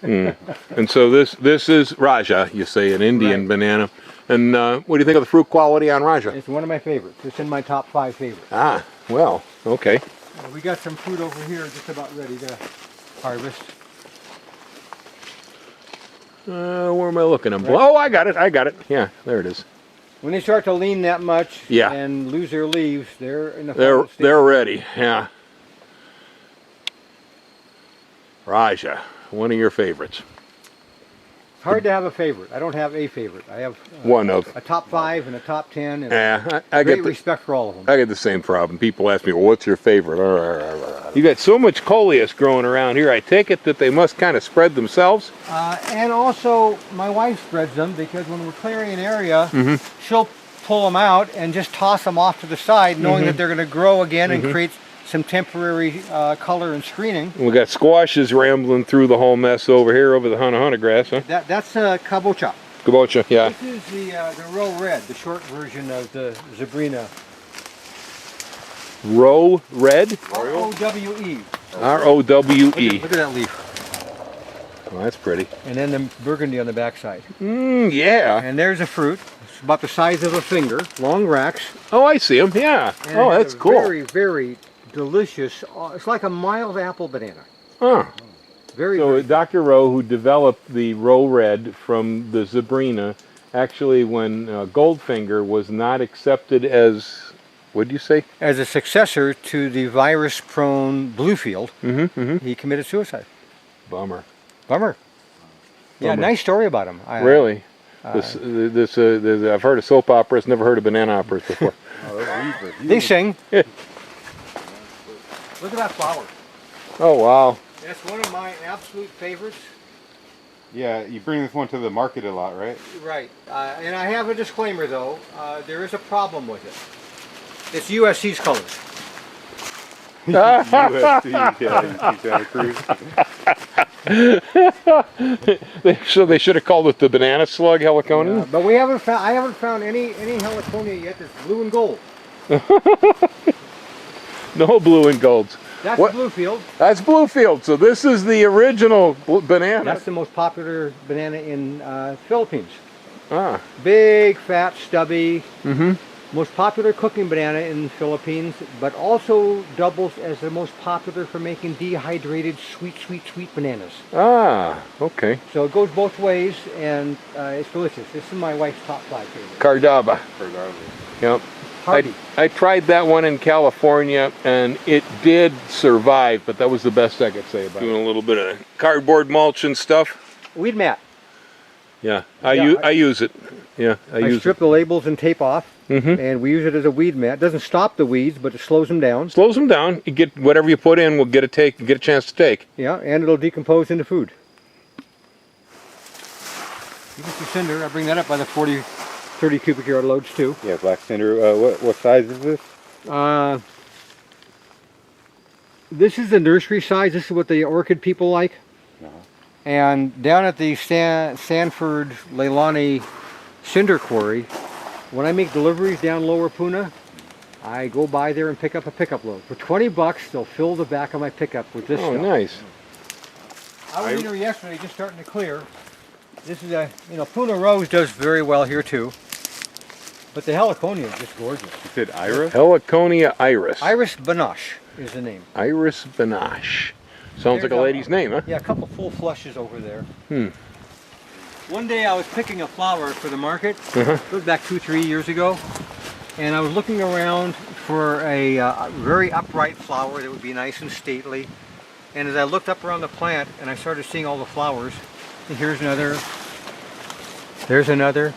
And so this is Raja, you say, an Indian banana. And what do you think of the fruit quality on Raja? It's one of my favorites. It's in my top 5 favorites. Ah, well, okay. We got some fruit over here just about ready to harvest. Where am I looking? Oh, I got it. Yeah, there it is. When they start to lean that much Yeah. and lose their leaves, they're in the final stage. They're ready. Yeah. Raja, one of your favorites. Hard to have a favorite. I don't have a favorite. I have One of. a top 5 and a top 10, and Yeah, I great get respect for all of them. I get the same problem. People ask me, well, what's your favorite? You got so much coleus growing around here. I take it that they must kind of spread themselves. And also, my wife spreads them because when we're clearing an area, she'll pull them out and just toss them off to the side, knowing that they're going to grow again and create some temporary color and screening. We got squashes rambling through the whole mess over here, over the Hunter grass, huh? That's kabocha. Kabocha, yeah. This is the row red, the short version of the Zebrina. Row red? R-O-W-E. R-O-W-E. Look at that leaf. Oh, that's pretty. And then the burgundy on the backside. Yeah. And there's a fruit. It's about the size of a finger, long racks. Oh, I see them, yeah. And Oh, it has that's a cool. Very, very delicious. It's like a mild apple banana. Huh. Very, So very Dr. Rowe, who developed the Row Red from the Zebrina, actually when Goldfinger was not accepted as, what did you say? as a successor to the virus-prone Bluefield, he committed suicide. Bummer. Bummer. Yeah, Bummer. Nice story about him. Really? I've heard of soap operas, never heard of banana operas before. They sing. Look at that flower. Oh, wow. That's one of my absolute favorites. Yeah, you bring this one to the market a lot, right? Right. And I have a disclaimer, though. There is a problem with it. It's USC's colors. USC, yeah, Santa Cruz. So they should have called it the banana slug heliconia? But we haven't found. I haven't found any heliconia yet that's blue and gold. No blue and golds. That's Bluefield. That's Bluefield. So this is the original banana. That's the most popular banana in Philippines. Ah. Big, fat, stubby. Most popular cooking banana in the Philippines, but also doubles as the most popular for making dehydrated sweet bananas. Ah, okay. So it goes both ways, and it's delicious. This is my wife's top 5 favorite. Cardaba. Yep. Hardy. I tried that one in California, and it did survive, but that was the best I could say about it. Doing a little bit of cardboard mulch and stuff. Weed mat. Yeah, I use it. Yeah, I strip the labels and tape off, and we use it as a weed mat. It doesn't stop the weeds, but it slows them down. Slows them down. You get whatever you put in will get a chance to take. Yeah, and it'll decompose into food. You get your cinder. I bring that up by the 30 cubic yard loads too. Yeah, black cinder. What size is this? This is the nursery size. This is what the orchid people like. And down at the Sanford Leilani Cinder Quarry, when I make deliveries down Lower Puna, I go by there and pick up a pickup load. For 20 bucks, they'll fill the back of my pickup with this stuff. Nice. I was in here yesterday just starting to clear. This is Puna Rose does very well here too. But the heliconia is just gorgeous. You said iris? Heliconia iris. Iris Banoche is the name. Iris Banoche. Sounds like a lady's name, huh? Yeah, a couple full flushes over there. One day I was picking a flower for the market. It was back 2-3 years ago. And I was looking around for a very upright flower that would be nice and stately. And as I looked up around the plant and I started seeing all the flowers, and here's another, there's another.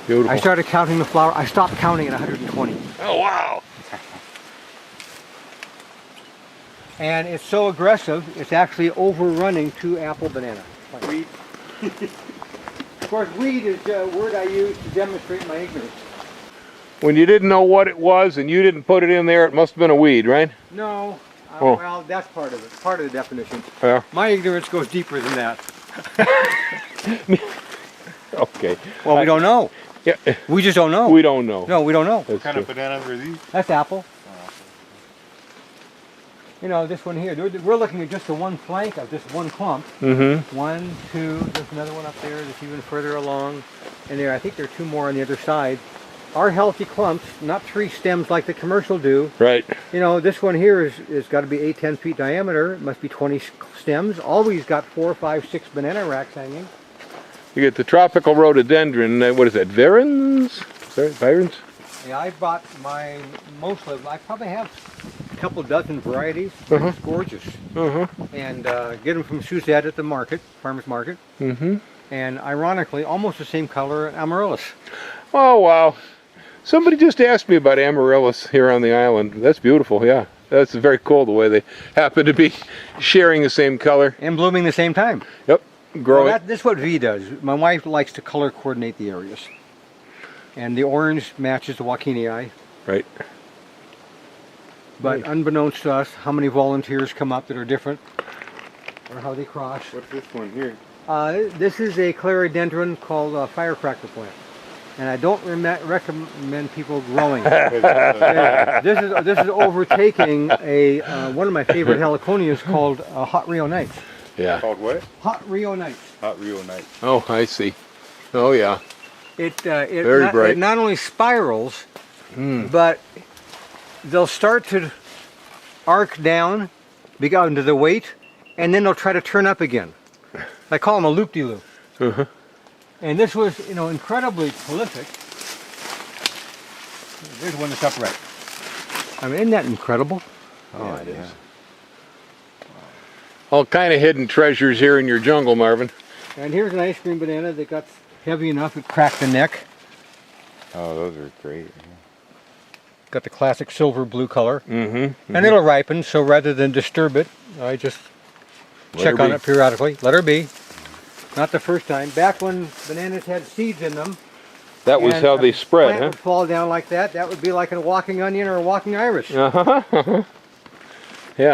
Beautiful. I started counting the flower. I stopped counting at 120. Oh, wow. And it's so aggressive, it's actually overrunning 2 apple banana. Weed. Of course, weed is a word I use to demonstrate my ignorance. When you didn't know what it was and you didn't put it in there, it must have been a weed, right? No. Well, that's part of it. Part of the definition. Yeah. My ignorance goes deeper than that. Okay. Well, we don't know. Yeah. We just don't know. We don't know. No, we don't know. That's What kind true. of bananas are these? That's apple. You know, this one here, we're looking at just the one flank of just one clump. Mm-hmm. 1, 2, there's another one up there that's even further along. And there, I think there are 2 more on the other side. Our healthy clumps, not 3 stems like the commercial do. Right. You know, this one here is got to be 8, 10 feet diameter. It must be 20 stems. Always got 4, 5, 6 banana racks hanging. You get the tropical rhododendron. What is that? Virens? Virens? Yeah, I bought my most of. I probably have a couple dozen varieties. It's gorgeous. And get them from Suzette at the market, farmers market. And ironically, almost the same color amaryllis. Oh wow! Somebody just asked me about amaryllis here on the island. That's beautiful. Yeah, that's very cool the way they happen to be sharing the same color And blooming the same time. Yep, growing. Well, this is what V does. My wife likes to color coordinate the areas. And the orange matches the Joaquinii. Right. But unbeknownst to us, how many volunteers come up that are different, or how they cross. What's this one here? This is a clerodendron called a firecracker plant. And I don't recommend people growing it. This is overtaking a one of my favorite heliconias called Hot Rio Nights. Yeah. Called what? Hot Rio Nights. Hot Rio Night. Oh, I see. Oh yeah. It not only spirals, but they'll start to arc down because of the weight, and then they'll try to turn up again. I call them a loop-de-loop. And this was, you know, incredibly prolific. There's one that's upright. I mean, isn't that incredible? Oh, it is. All kind of hidden treasures here in your jungle, Marvin. And here's an ice cream banana that got heavy enough it cracked the neck. Oh, those are great. Got the classic silver blue color. And it'll ripen, so rather than disturb it, I just check on it periodically. Let her be. Not the first time. Back when bananas had seeds in them. That was how they spread, plant huh? would fall down like that. That would be like a walking onion or a walking iris. Yeah.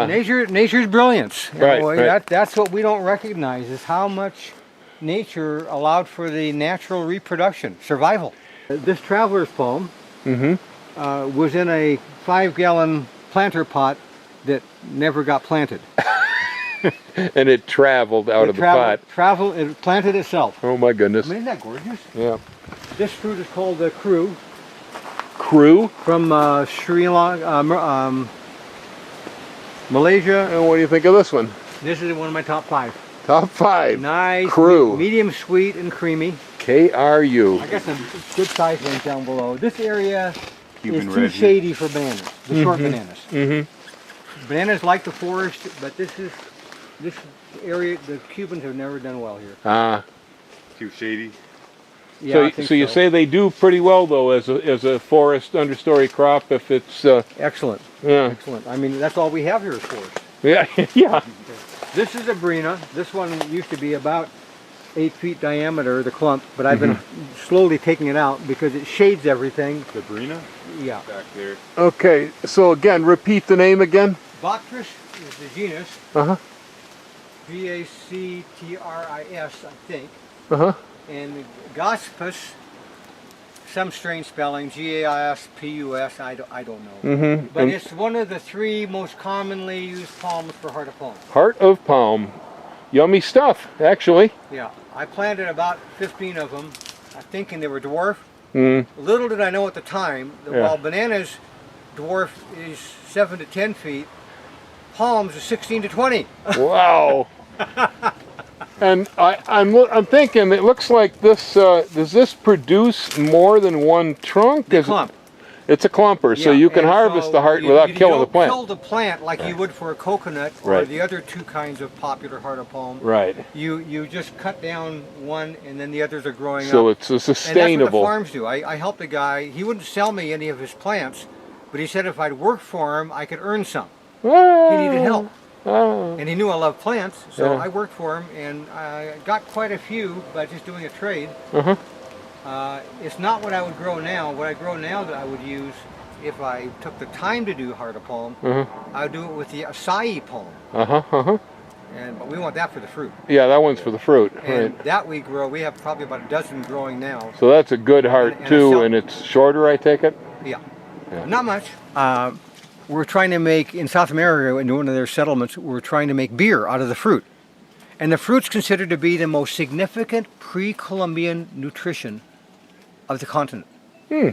Nature's brilliance. You Right, know, right. That's what we don't recognize, is how much nature allowed for the natural reproduction, survival. This traveler's palm was in a 5-gallon planter pot that never got planted. And it traveled out of the pot. It planted itself. Oh my goodness. I mean, isn't that gorgeous? Yeah. This fruit is called the crew. Crew? From Sri Lanka, Malaysia. And what do you think of this one? This is one of my top 5. Top 5. Nice. Crew. Medium sweet and creamy. KRU. I got some good size ones down below. This area Cuban is too red shady for bananas, the short bananas. Bananas like the forest, but this area, the Cubans have never done well here. Ah. Too shady. Yeah, So you say they do pretty well though as a forest understory crop if it's excellent. yeah. Excellent. I mean, that's all we have here is forest. Yeah. Yeah. This is a Brina. This one used to be about 8 feet diameter, the clump, but I've been slowly taking it out because it shades everything. Sabrina? Yeah. Back there. Okay. So again, repeat the name again. Bactris is the genus. Bactris, I think. And Gaspus, some strange spelling, Gaspus, I don't know. But it's one of the 3 most commonly used palms for heart of palm. Heart of palm. Yummy stuff, actually. Yeah, I planted about 15 of them, thinking they were dwarf. Little did I know at the time that while bananas dwarf is 7 to 10 feet, palms is 16 to 20. Wow. And I'm thinking it looks like this. Does this produce more than one trunk? The clump. It's a clumper, so you can harvest the heart without killing the plant. You don't kill the plant like you would for a coconut or the other 2 kinds of popular heart of palm. Right. You just cut down one and then the others are growing up. So it's a sustainable. And that's what the farms do. I helped a guy. He wouldn't sell me any of his plants, but he said if I'd work for him, I could earn some. He needed help. And he knew I love plants, so I worked for him and I got quite a few by just doing a trade. It's not what I would grow now. What I grow now that I would use if I took the time to do heart of palm, I would do it with the acai palm. But we want that for the fruit. Yeah, that one's for the fruit. And that we grow. We have probably about a dozen growing now. So that's a good heart too, and it's shorter, I take it. Yeah. Not much. were trying to make, in South America, in one of their settlements, were trying to make beer out of the fruit. And the fruit's considered to be the most significant pre-Columbian nutrition of the continent.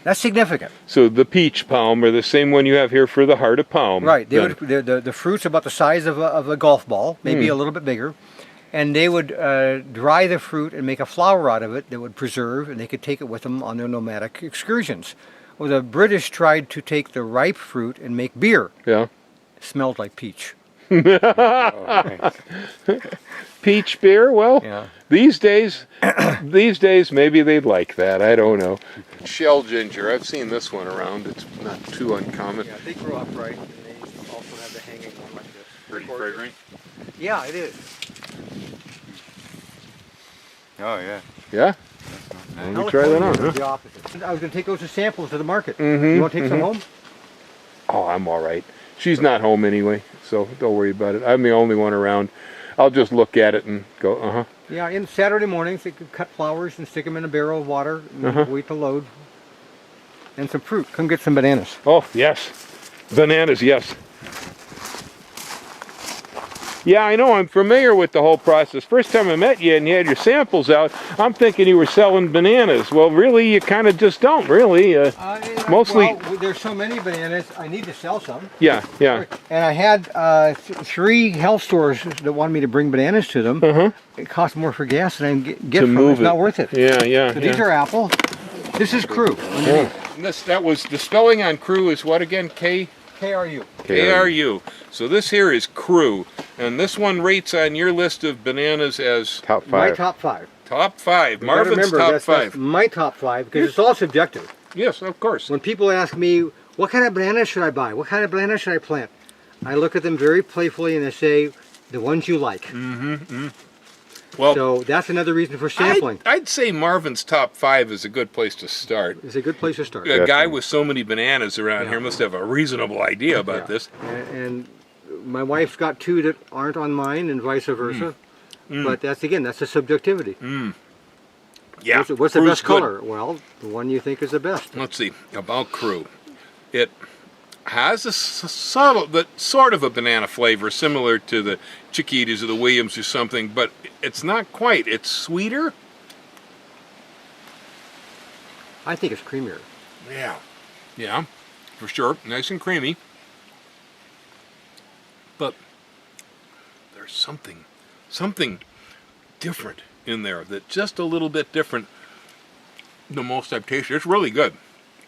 That's significant. So the peach palm, or the same one you have here for the heart of palm. Right. They would, the fruit's about the size of a golf ball, maybe a little bit bigger. And they would dry the fruit and make a flour out of it that would preserve, and they could take it with them on their nomadic excursions. Well, the British tried to take the ripe fruit and make beer. Yeah. It smelled like peach. Peach beer? Well, Yeah. these days maybe they'd like that. I don't know. Shell ginger. I've seen this one around. It's not too uncommon. Yeah, they grow upright, and they also have the hanging one like this. Pretty fragrant. Yeah, it is. Oh yeah. Yeah? Let me try that on, huh? The opposite. I was going to take those as samples to the market. Mhm, You want to take some home? Oh, I'm all right. She's not home anyway, so don't worry about it. I'm the only one around. I'll just look at it and go, uh-huh. Yeah, in Saturday mornings, they could cut flowers and stick them in a barrel of water and wait to load. And some fruit. Come get some bananas. Oh, yes. Bananas, yes. Yeah, I know. I'm familiar with the whole process. First time I met you and you had your samples out, I'm thinking you were selling bananas. Well, really, you kind of just don't, really. Mostly... Well, there's so many bananas, I need to sell some. Yeah, yeah. And I had 3 health stores that wanted me to bring bananas to them. It costs more for gas than I can get To from it. move It's not worth it. Yeah, yeah. So these are apple. This is crew. Yeah. That was, the spelling on crew is what again? KRU. KRU. So this here is crew. And this one rates on your list of bananas as Top 5. My top 5. top 5. You gotta Marvin's remember, top that's 5. my top 5 because it's all subjective. Yes, of course. When people ask me, what kind of banana should I buy? What kind of banana should I plant? I look at them very playfully and I say, the ones you like. Well, So that's another reason for sampling. I'd say Marvin's top 5 is a good place to start. It's a good place to start. A guy with so many bananas around here must have a reasonable idea about Yeah. this. And my wife's got 2 that aren't on mine and vice versa. But that's a subjectivity. Yeah. What's the crew's best good. color? Well, the one you think is the best. Let's see about crew. It has a subtle, but sort of a banana flavor, similar to the Chiquitas or the Williams or something, but it's not quite. It's sweeter. I think it's creamier. Yeah, yeah, for sure. Nice and creamy. But there's something different in there. That's just a little bit different than most I've tasted. It's really good.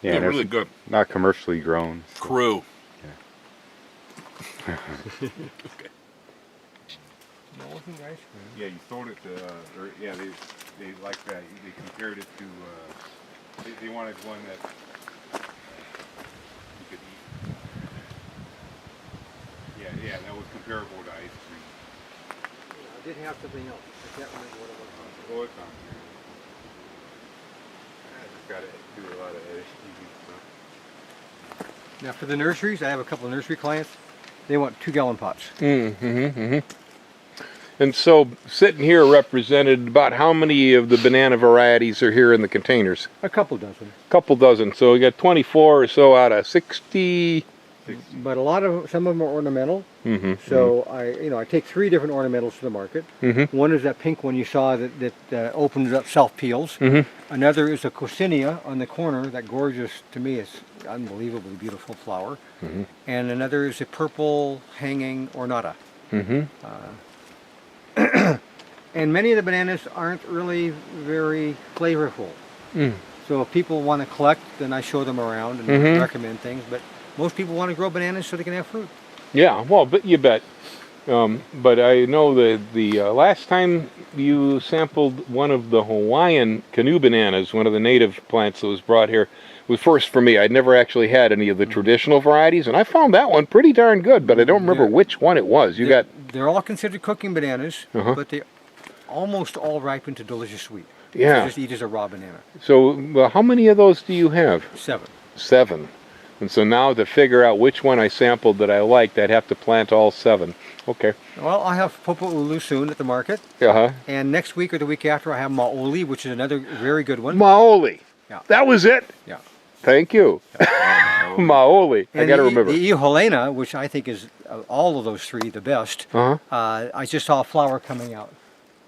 Yeah, Yeah, there's really good. Not commercially grown. So. Crew. Yeah, you sold it to, they like that. They compared it to, they wanted one that you could eat. Yeah, that was comparable to ice cream. I did have something else. I can't remember what it was. Oh, it's on here. I just got to do a lot of easy stuff. Now for the nurseries, I have a couple of nursery clients. They want 2-gallon pots. And so, sitting here represented about how many of the banana varieties are here in the containers? A couple dozen. Couple dozen. So we got 24 or so out of 60. But some of them are ornamental. So I take 3 different ornamentals to the market. One is that pink one you saw that opens up, self-peels. Another is a coccinea on the corner, that gorgeous, to me, it's unbelievably beautiful flower. And another is a purple hanging ornata. And many of the bananas aren't really very flavorful. So if people want to collect, then I show them around and recommend things. But most people want to grow bananas so they can have fruit. Yeah, well, but you bet. But I know the last time you sampled one of the Hawaiian canoe bananas, one of the native plants that was brought here, was first for me. I'd never actually had any of the traditional varieties, and I found that one pretty darn good, but I don't remember which one it was. They're all considered cooking bananas, but they almost all ripen to delicious sweet. Yeah. So just eat as a raw banana. So how many of those do you have? 7. 7. And so now to figure out which one I sampled that I liked, I'd have to plant all 7. Okay. Well, I have Popo Ulu soon at the market. And next week or the week after, I have Maoli, which is another very good one. Maoli. Yeah. That was it? Yeah. Thank you. Maoli. I And got to remember. the Helena, which I think is all of those three the best. I just saw a flower coming out.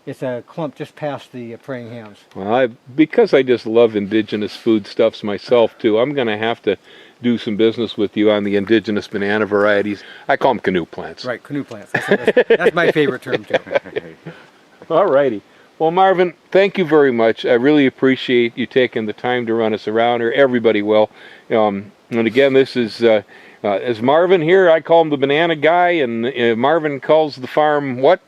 It's a clump just past the praying hands. Well, because I just love indigenous foodstuffs myself too, I'm going to have to do some business with you on the indigenous banana varieties. I call them canoe plants. Right, canoe plants. That's my favorite term too. All righty. Well, Marvin, thank you very much. I really appreciate you taking the time to run us around here. Everybody will. And again, this is Marvin here. I call him the banana guy, and Marvin calls the farm what?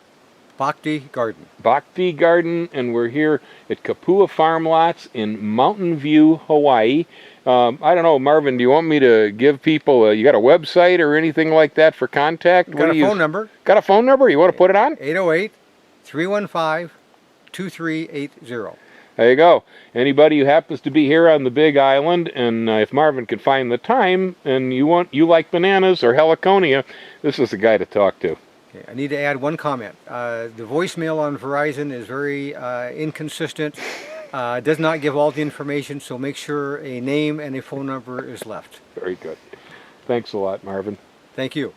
Bhakti Garden. Bhakti Garden, and we're here at Kapua Farm Lots in Mountain View, Hawaii. I don't know, Marvin, do you want me to give people, you got a website or anything like that for contact? Got a phone number. Got a phone number? You want to put it on? 808-315-2380. There you go. Anybody who happens to be here on the Big Island, and if Marvin can find the time, and you like bananas or heliconia, this is the guy to talk to. Okay, I need to add one comment. The voicemail on Verizon is very inconsistent. Does not give all the information, so make sure a name and a phone number is left. Very good. Thanks a lot, Marvin. Thank you.